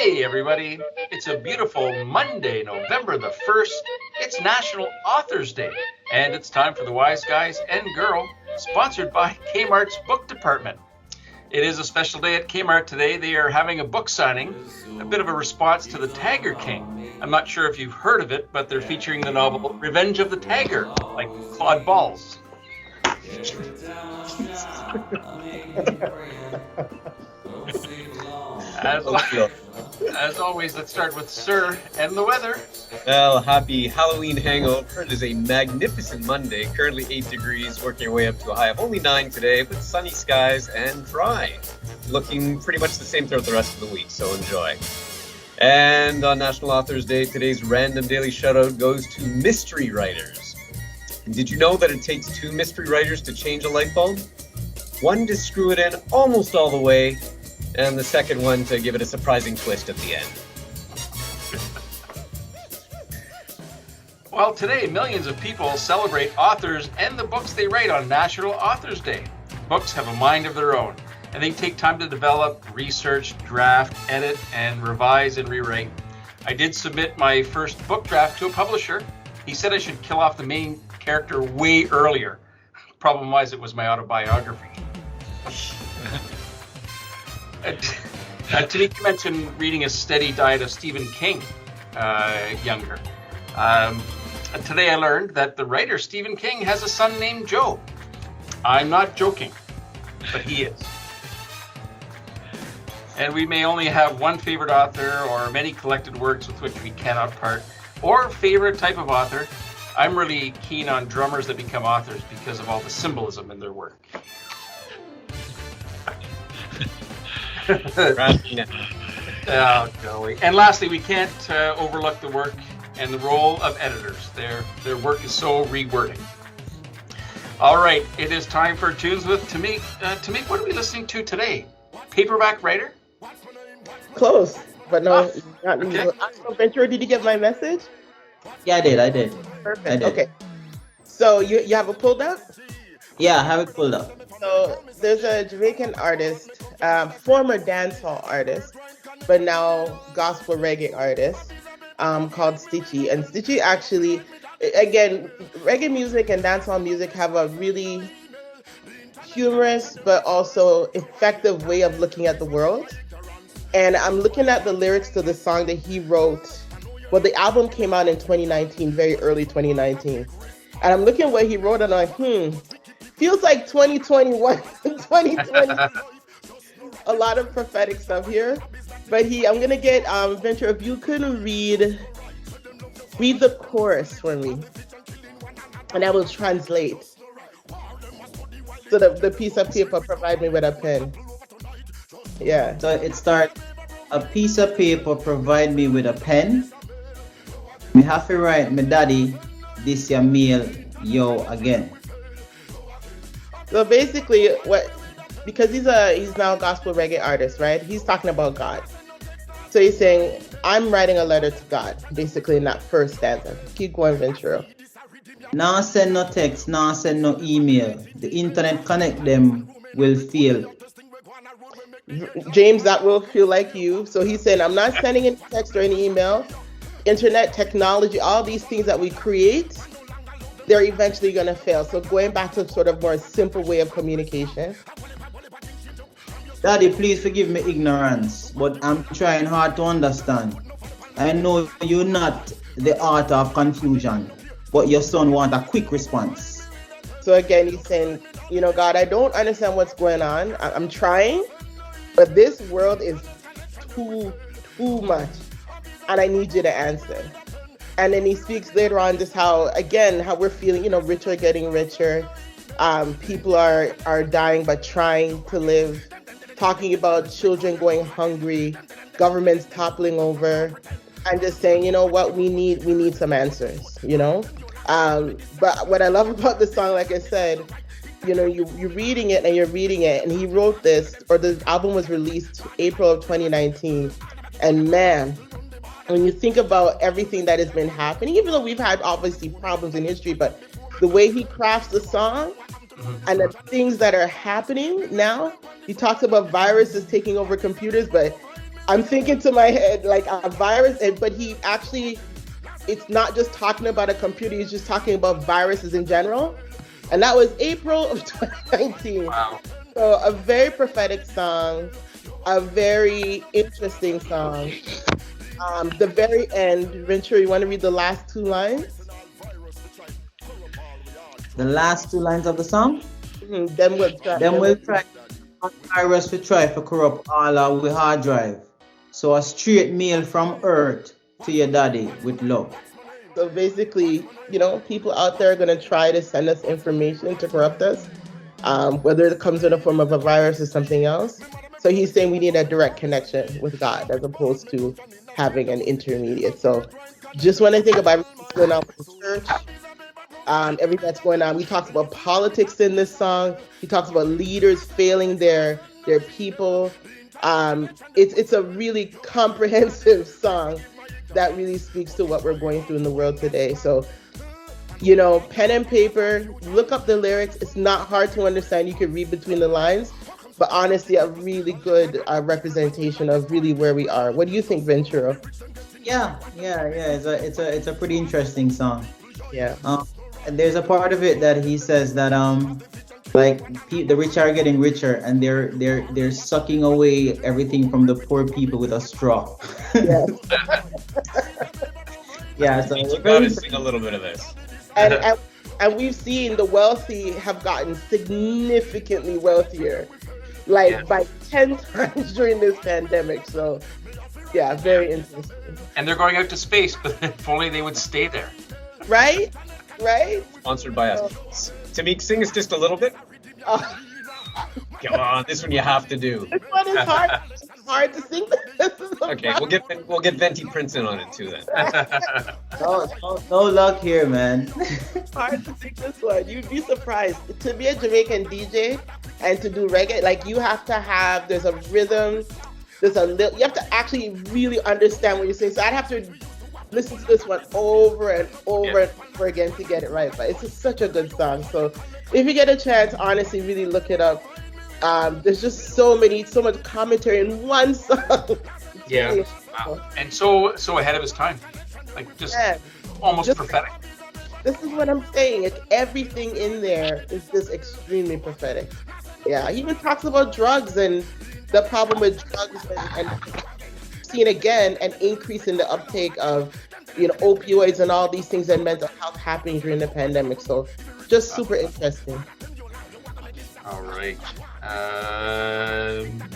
Hey everybody, it's a beautiful Monday, November the 1st. It's National Authors Day, and it's time for the Wise Guys and Girl, sponsored by Kmart's Book Department. It is a special day at Kmart today. They are having a book signing, a bit of a response to the Tiger King. I'm not sure if you've heard of it, but they're featuring the novel Revenge of the Tiger, like Claude Balls. As always, let's start with Sir and the weather. Well, happy Halloween hangover. It is a magnificent Monday, currently 8 degrees, working our way up to a high of only 9 today, with sunny skies and dry. Looking pretty much the same throughout the rest of the week, so enjoy. And on National Authors Day, today's random daily shoutout goes to mystery writers. Did you know that it takes 2 mystery writers to change a light bulb? One to screw it in almost all the way, and the second one to give it a surprising twist at the end. Well, today, millions of people celebrate authors and the books they write on National Authors Day. Books have a mind of their own, and they take time to develop, research, draft, edit, and revise and rewrite. I did submit my first book draft to a publisher. He said I should kill off the main character way earlier. Problem was, it was my autobiography. Tamika mentioned reading a steady diet of Stephen King younger. Today I learned that the writer Stephen King has a son named Joe. I'm not joking, but he is. And we may only have one favorite author or many collected works with which we cannot part, or favorite type of author. I'm really keen on drummers that become authors because of all the symbolism in their work. Oh, golly. And lastly, we can't overlook the work and the role of editors. Their work is so rewording. All right, it is time for Tunes with Tamik. Tamik, what are we listening to today? Paperback Writer? Close, but no, not okay. So, Ventura, did you get my message? Yeah, I did. Perfect. I did. Okay. So you have it pulled up? Yeah, I have it pulled up. So there's a Jamaican artist, former dancehall artist, but now gospel reggae artist, called Stitchy. And Stitchy actually, again, reggae music and dancehall music have a really humorous but also effective way of looking at the world. And I'm looking at the lyrics to the song that he wrote. Well, the album came out in 2019, very early 2019. And I'm looking at what he wrote and I'm like, feels like 2021, 2020. A lot of prophetic stuff here. But I'm going to get, Ventura, if you could read the chorus for me. And I will translate. So the piece of paper provide me with a pen. Yeah. So it starts, a piece of paper provide me with a pen. Me have to write me daddy, this your meal, yo again. So basically, because he's now a gospel reggae artist, right? He's talking about God. So he's saying, I'm writing a letter to God, basically in that first stanza. Keep going, Ventura. Now send no text, now send no email. The internet connect them will fail. James, that will feel like you. So he's saying, I'm not sending any text or any email. Internet, technology, all these things that we create, they're eventually going to fail. So going back to sort of more simple way of communication. Daddy, please forgive me ignorance, but I'm trying hard to understand. I know you're not the author of confusion, but your son wants a quick response. So again, he's saying, God, I don't understand what's going on. I'm trying, but this world is too much. And I need you to answer. And then he speaks later on just how we're feeling, richer getting richer. People are dying but trying to live. Talking about children going hungry, governments toppling over, and just saying, what we need some answers, But what I love about the song, like I said, you're reading it, and he wrote this, or the album was released April of 2019, and man, when you think about everything that has been happening, even though we've had obviously problems in history, but the way he crafts the song and the things that are happening now, he talks about viruses taking over computers, but I'm thinking to my head like a virus, but he actually, it's not just talking about a computer, he's just talking about viruses in general. And that was April of 2019. Wow. So a very prophetic song, a very interesting song. The very end, Ventura, you want to read the last two lines? The last two lines of the song? Mm-hmm. Then we'll try virus to try to corrupt all our hard drive. So a straight mail from Earth to your daddy with love. So basically, people out there are going to try to send us information to corrupt us, whether it comes in the form of a virus or something else. So he's saying we need a direct connection with God as opposed to having an intermediate. So just when I think about what's going on with the church, everything that's going on, we talked about politics in this song. He talks about leaders failing their people. It's a really comprehensive song that really speaks to what we're going through in the world today. So, pen and paper, look up the lyrics. It's not hard to understand. You can read between the lines, but honestly, a really good representation of really where we are. What do you think, Ventura? Yeah. It's a pretty interesting song. Yeah. And there's a part of it that he says that the rich are getting richer and they're sucking away everything from the poor people with a straw. Yeah. Yeah. So you gotta sing a little bit of this. And we've seen the wealthy have gotten significantly wealthier, by 10 times during this pandemic. So, yeah, very interesting. And they're going out to space, but if only they would stay there. Right? Sponsored by us. Tamik, sing us just a little bit. Come on, this one you have to do. This one is hard. It's hard to sing. Okay, we'll get Venti Prince in on it too then. No luck here, man. It's hard to sing this one. You'd be surprised. To be a Jamaican DJ and to do reggae, you have to have, there's a rhythm, you have to actually really understand what you're saying. So I'd have to listen to this one over and over and over again to get it right. But it's just such a good song. So if you get a chance, honestly, really look it up. There's just so much commentary in one song. Yeah. Wow. And so ahead of his time. Almost prophetic. This is what I'm saying. Everything in there is just extremely prophetic. Yeah. He even talks about drugs and the problem with drugs and seen again an increase in the uptake of opioids and all these things and mental health happening during the pandemic. So just super interesting. All right.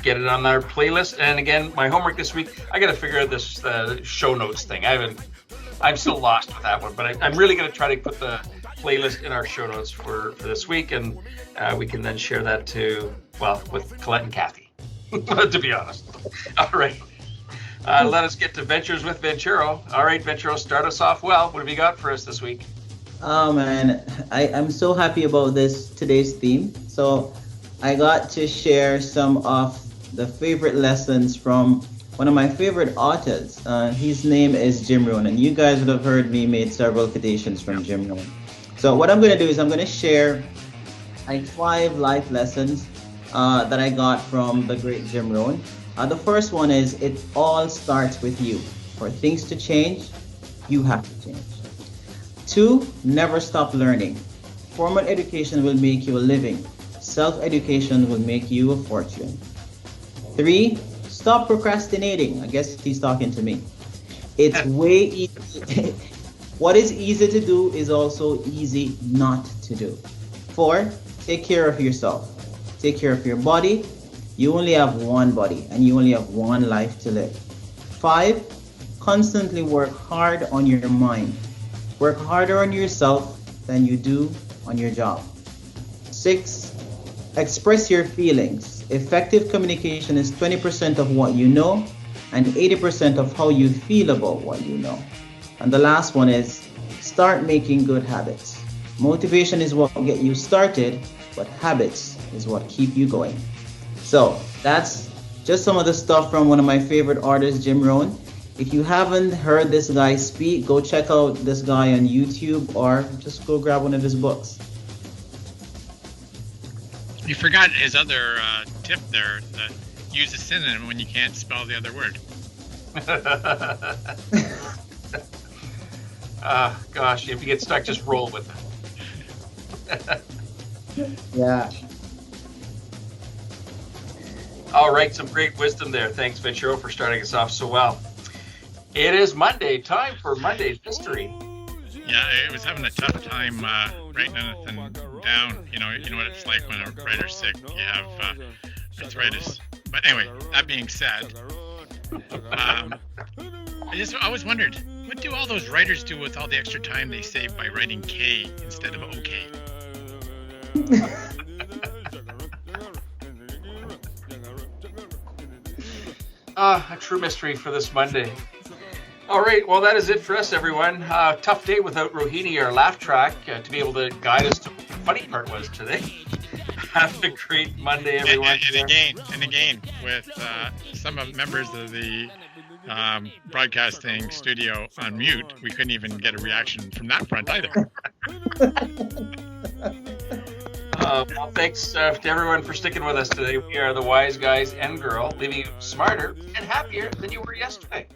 Get it on our playlist. And again, my homework this week, I got to figure out this show notes thing. I'm still lost with that one, but I'm really going to try to put the playlist in our show notes for this week, and we can then share that with Colette and Kathy, to be honest. All right. Let us get to Ventures with Venturo. All right, Venturo, start us off well. What have you got for us this week? Oh, man. I'm so happy about today's theme. So I got to share some of the favorite lessons from one of my favorite authors. His name is Jim Rohn, and you guys would have heard me make several quotations from Jim Rohn. So what I'm going to do is I'm going to share 5 life lessons that I got from the great Jim Rohn. The first one is, it all starts with you. For things to change, you have to change. 2, never stop learning. Formal education will make you a living. Self-education will make you a fortune. 3, stop procrastinating. I guess he's talking to me. It's way easy. What is easy to do is also easy not to do. 4, take care of yourself. Take care of your body. You only have one body and you only have one life to live. 5, constantly work hard on your mind. Work harder on yourself than you do on your job. 6, express your feelings. Effective communication is 20% of what you know and 80% of how you feel about what you know. And the last one is, start making good habits. Motivation is what will get you started, but habits is what keep you going. So that's just some of the stuff from one of my favorite artists, Jim Rohn. If you haven't heard this guy speak, go check out this guy on YouTube or just go grab one of his books. You forgot his other tip there, that use a synonym when you can't spell the other word. Gosh, if you get stuck, just roll with it. Yeah. All right, some great wisdom there. Thanks, Venturo, for starting us off so well. It is Monday, time for Monday's Mystery. Yeah, I was having a tough time writing anything down. You know what it's like when a writer's sick. You have arthritis. But anyway, that being said, I always wondered, what do all those writers do with all the extra time they save by writing K instead of OK? A true mystery for this Monday. All right, well, that is it for us, everyone. Tough day without Rohini, our laugh track, to be able to guide us to what the funny part was today. Have a great Monday, everyone. And again, with some of members of the broadcasting studio on mute, we couldn't even get a reaction from that front either. Well, thanks to everyone for sticking with us today. We are the Wise Guys and Girl, leaving you smarter and happier than you were yesterday.